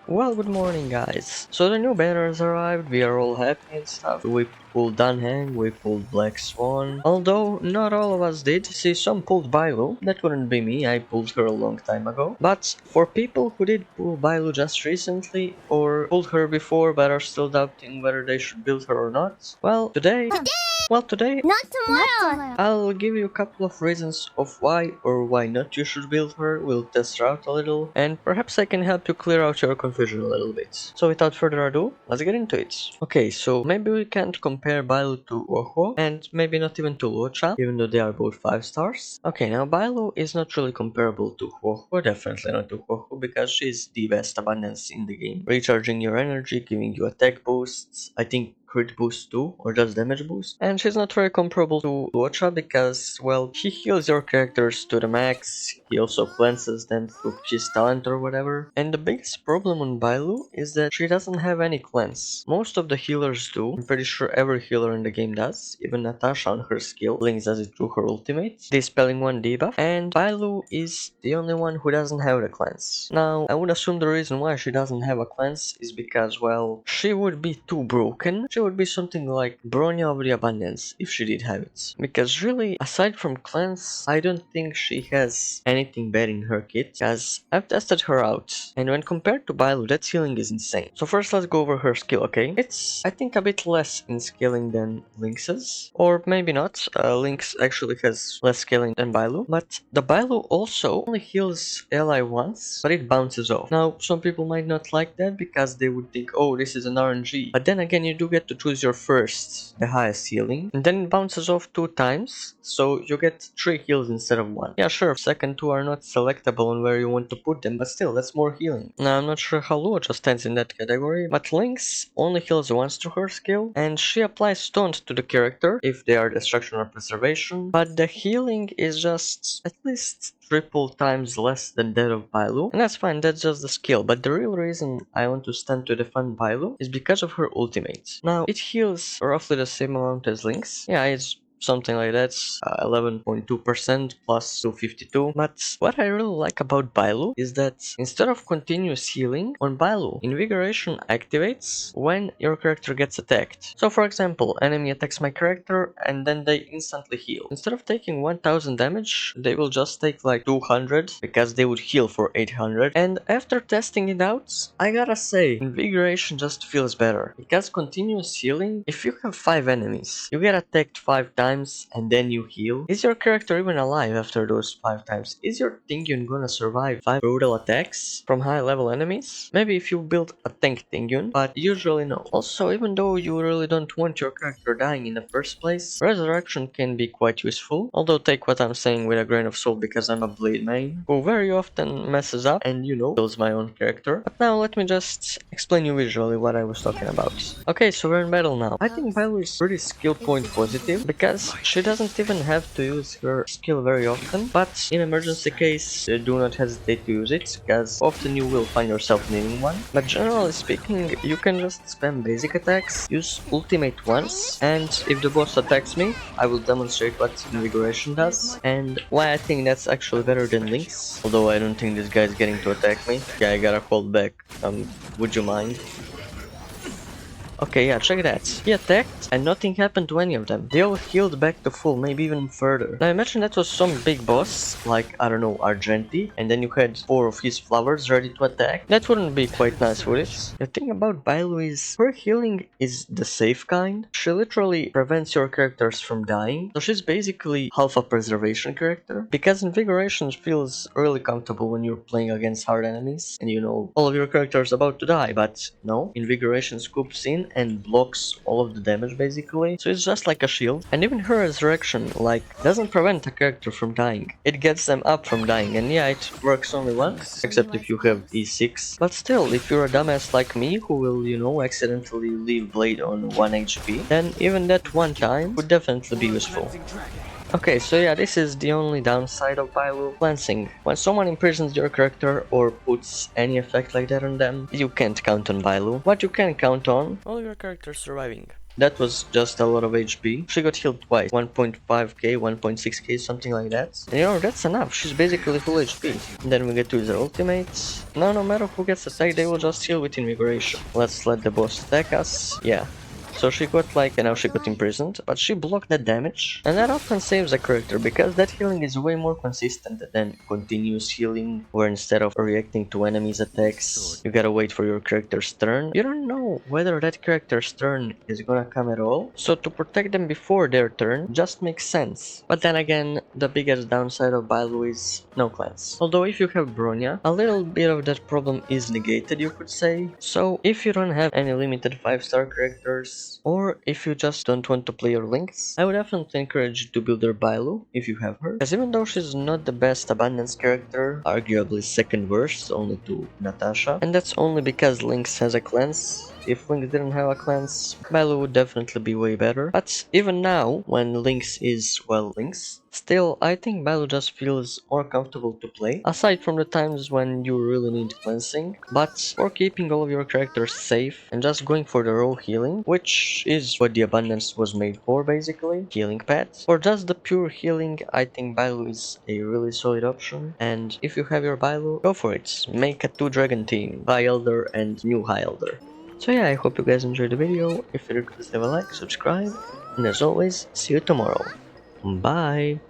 Well, good morning, guys. So the new banners arrived, we are all happy and stuff. We pulled Dunhang, we pulled Black Swan. Although not all of us did. See, some pulled Bailu. That wouldn't be me, I pulled her a long time ago. But for people who did pull Bailu just recently, or pulled her before but are still doubting whether they should build her or not, well, today Not tomorrow! I'll give you a couple of reasons of why or why not you should build her, we'll test her out a little, and perhaps I can help you clear out your confusion a little bit. So without further ado, let's get into it. Okay, so maybe we can't compare Bailu to Oho, and maybe not even to Luocha, even though they are both 5 stars. Okay, now Bailu is not really comparable to Huohuo, definitely not to Huohuo, because she's the best abundance in the game. Recharging your energy, giving you attack boosts, I think crit boost too, or just damage boost. And she's not very comparable to Luocha because, well, he heals your characters to the max, he also cleanses them through his talent or whatever. And the biggest problem on Bailu is that she doesn't have any cleanse. Most of the healers do, I'm pretty sure every healer in the game does, even Natasha on her skill, Link does it through her ultimate, dispelling 1 debuff, and Bailu is the only one who doesn't have the cleanse. Now, I would assume the reason why she doesn't have a cleanse is because, well, she would be too broken. She would be something like Bronya of the Abundance if she did have it. Because really, aside from cleanse, I don't think she has anything bad in her kit, because I've tested her out, and when compared to Bailu, that healing is insane. So first let's go over her skill, okay? It's, I think, a bit less in scaling than Lynx's, or maybe not. Lynx actually has less scaling than Bailu, but the Bailu also only heals ally once, but it bounces off. Now, some people might not like that because they would think, oh, this is an RNG, but then again, you do get to choose your first, the highest healing, and then it bounces off 2 times, so you get 3 heals instead of 1. Yeah, sure, second 2 are not selectable on where you want to put them, but still, that's more healing. Now, I'm not sure how Luocha stands in that category, but Lynx only heals once through her skill, and she applies taunt to the character if they are destruction or preservation, but the healing is just at least triple times less than that of Bailu, and that's fine, that's just the skill, but the real reason I want to stand to defend Bailu is because of her ultimate. Now, it heals roughly the same amount as Lynx. Yeah, it's something like that, 11.2% plus 252. But what I really like about Bailu is that instead of continuous healing, on Bailu, Invigoration activates when your character gets attacked. So for example, enemy attacks my character and then they instantly heal. Instead of taking 1000 damage, they will just take like 200 because they would heal for 800. And after testing it out, I gotta say, Invigoration just feels better. Because continuous healing, if you have 5 enemies, you get attacked 5 times and then you heal. Is your character even alive after those 5 times? Is your Tingyun gonna survive 5 brutal attacks from high level enemies? Maybe if you build a tank Tingyun, but usually no. Also, even though you really don't want your character dying in the first place, Resurrection can be quite useful. Although take what I'm saying with a grain of salt because I'm a Blade main, who very often messes up and, you know, kills my own character. But now let me just explain you visually what I was talking about. Okay, so we're in battle now. I think Bailu is pretty skill point positive because she doesn't even have to use her skill very often, but in emergency case, do not hesitate to use it, because often you will find yourself needing one. But generally speaking, you can just spam basic attacks, use ultimate once, and if the boss attacks me, I will demonstrate what Invigoration does, and why I think that's actually better than Lynx, although I don't think this guy is getting to attack me. Yeah, I gotta hold back, would you mind? Okay, yeah, check that. He attacked and nothing happened to any of them. They all healed back to full, maybe even further. Now imagine that was some big boss, like, I don't know, Argenti, and then you had 4 of his flowers ready to attack. That wouldn't be quite nice, would it? The thing about Bailu is, her healing is the safe kind. She literally prevents your characters from dying, so she's basically half a preservation character. Because Invigoration feels really comfortable when you're playing against hard enemies, and you know, all of your characters about to die, but no, Invigoration scoops in and blocks all of the damage basically, so it's just like a shield. And even her resurrection, like, doesn't prevent a character from dying, it gets them up from dying, and yeah, it works only once, except if you have E6, but still, if you're a dumbass like me who will, you know, accidentally leave Blade on 1 HP, then even that one time would definitely be useful. Okay, so yeah, this is the only downside of Bailu. Cleansing. When someone imprisons your character or puts any effect like that on them, you can't count on Bailu. What you can count on, all your characters surviving. that was just a lot of HP. She got healed twice, 1.5k, 1.6k, something like that. And you know, that's enough. She's basically full HP. And then we get to use her ultimates. Now, no matter who gets attacked, they will just heal with invigoration. Let's let the boss attack us. Yeah. So she got and now she got imprisoned, but she blocked that damage, and that often saves a character because that healing is way more consistent than continuous healing, where instead of reacting to enemies' attacks, you gotta wait for your character's turn. You don't know whether that character's turn is gonna come at all, so to protect them before their turn just makes sense. But then again, the biggest downside of Bailu is no cleanse. Although if you have Bronya, a little bit of that problem is negated, you could say. So if you don't have any limited 5-star characters, or if you just don't want to play your links, I would definitely encourage you to build your Bailu if you have her, because even though she's not the best abundance character, arguably second worst only to Natasha, and that's only because Lynx has a cleanse. If Lynx didn't have a cleanse, Bailu would definitely be way better. But even now, when Lynx is, well, Lynx, still, I think Bailu just feels more comfortable to play, aside from the times when you really need cleansing, but for keeping all of your characters safe and just going for the raw healing, which is what the abundance was made for basically, healing pets. For just the pure healing, I think Bailu is a really solid option, and if you have your Bailu, go for it. Make a 2-dragon team, High Elder and New High Elder. So yeah, I hope you guys enjoyed the video. If you did, please leave a like, subscribe, and as always, see you tomorrow. Bye!